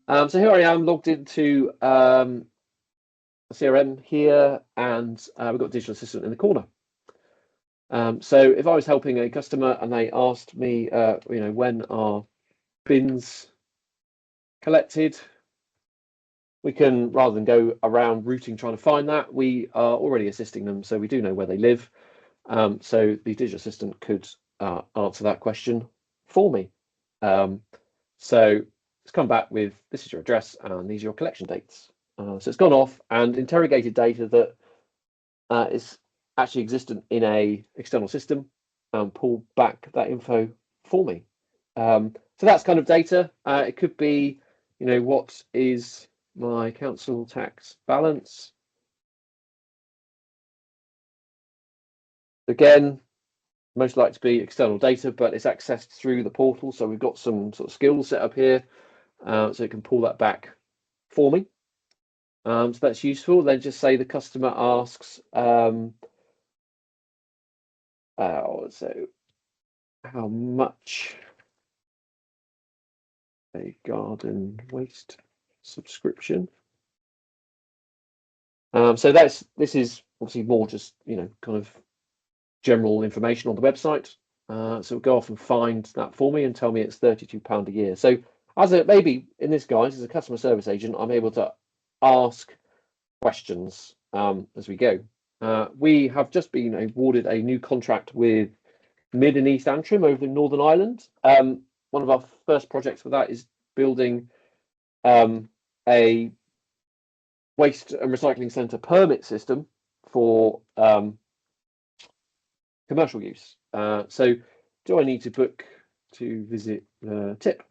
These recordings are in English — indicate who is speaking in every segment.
Speaker 1: So here I am logged into a CRM here, and we've got a digital assistant in the corner. So if I was helping a customer and they asked me, when are bins collected, we can, rather than go around routing trying to find that, we are already assisting them, so we do know where they live. So the digital assistant could answer that question for me. So it's come back with, this is your address and these are your collection dates. So it's gone off and interrogated data that is actually existent in a external system and pulled back that info for me. So that's kind of data. It could be, what is my council tax balance? Again, most likely to be external data, but it's accessed through the portal. So we've got some sort of skills set up here, so it can pull that back for me. So that's useful. Then just say the customer asks, so how much a garden waste subscription? So this is obviously more just kind of general information on the website. So it'll go off and find that for me and tell me it's £32 a year. So maybe in this guise, as a customer service agent, I'm able to ask questions as we go. We have just been awarded a new contract with Mid and East Antrim over in Northern Ireland. One of our first projects for that is building a waste and recycling centre permit system for commercial use. So do I need to book to visit the tip?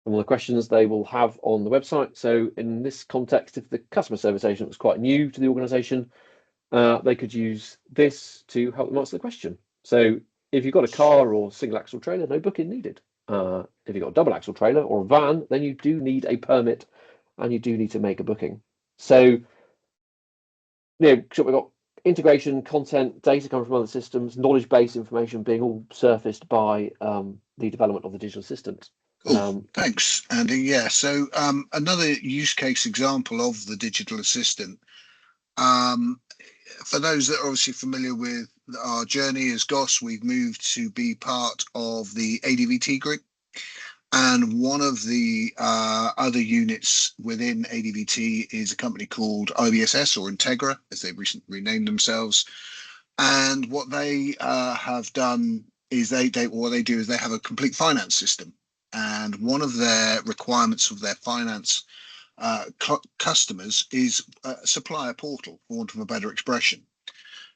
Speaker 1: And all the questions they will have on the website. So in this context, if the customer service agent was quite new to the organisation, they could use this to help them answer the question. So if you've got a car or single axle trailer, no booking needed. If you've got a double axle trailer or a van, then you do need a permit and you do need to make a booking. So, so we've got integration, content, data coming from other systems, knowledge-based information being all surfaced by the development of the digital assistant.
Speaker 2: Cool. Thanks, Andy. Yeah, so another use case example of the digital assistant. For those that are obviously familiar with our journey as GOSS, we've moved to be part of the ADVT group. And one of the other units within ADVT is a company called IBSS, or Integra, as they've recently renamed themselves. And what they have done is they have a complete finance system. And one of their requirements of their finance customers is a supplier portal, for want of a better expression.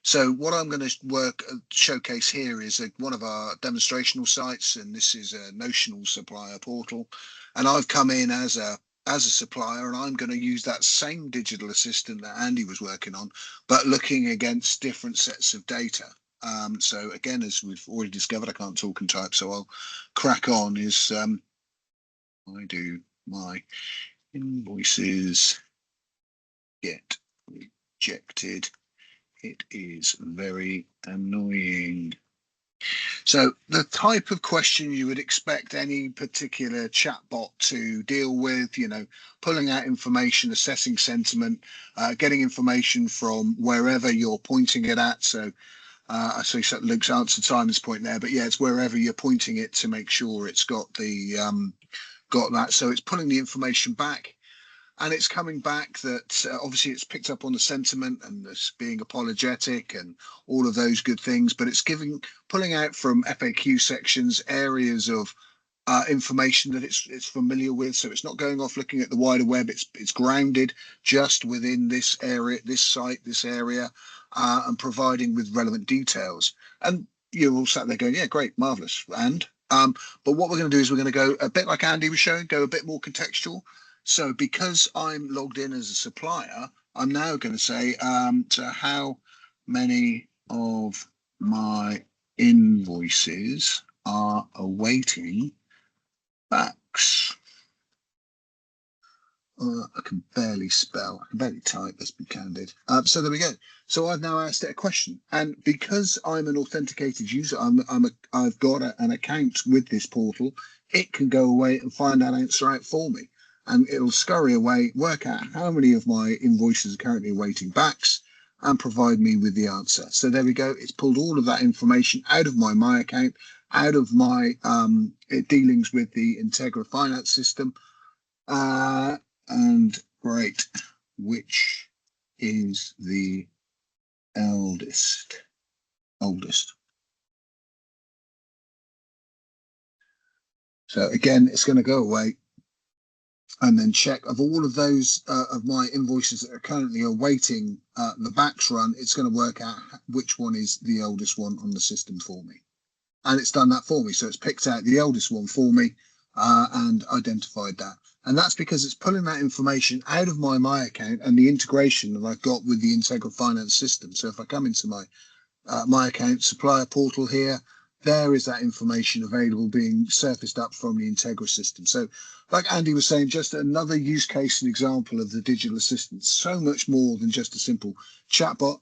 Speaker 2: So what I'm going to showcase here is one of our demonstrational sites, and this is a notional supplier portal. And I've come in as a supplier, and I'm going to use that same digital assistant that Andy was working on, but looking against different sets of data. So again, as we've already discovered, I can't talk and type, so I'll crack on. I do my invoices get rejected. It is very annoying. So the type of question you would expect any particular chatbot to deal with, pulling out information, assessing sentiment, getting information from wherever you're pointing it at. So I see Luke's answered Simon's point there, but yeah, it's wherever you're pointing it to make sure it's got that. So it's pulling the information back. And it's coming back that obviously it's picked up on the sentiment and this being apologetic and all of those good things, but it's pulling out from FAQ sections areas of information that it's familiar with. So it's not going off looking at the wider web. It's grounded just within this area, this site, this area, and providing with relevant details. And you're all sat there going, yeah, great, marvelous. And but what we're going to do is we're going to go a bit like Andy was showing, go a bit more contextual. So because I'm logged in as a supplier, I'm now going to say, so how many of my invoices are awaiting backs? I can barely spell. I can barely type. Let's be candid. So there we go. So I've now asked it a question, and because I'm an authenticated user, I've got an account with this portal. It can go away and find that answer out for me, and it'll scurry away, work out how many of my invoices are currently awaiting backs, and provide me with the answer. So there we go. It's pulled all of that information out of my account, out of my dealings with the Integra finance system. And great, which is the oldest? So again, it's going to go away and then check of all of those of my invoices that are currently awaiting the backs run. It's going to work out which one is the oldest one on the system for me. And it's done that for me. So it's picked out the oldest one for me and identified that. And that's because it's pulling that information out of my account and the integration that I've got with the Integra finance system. So if I come into my account supplier portal here, there is that information available being surfaced up from the Integra system. So like Andy was saying, just another use case and example of the digital assistant. So much more than just a simple chatbot.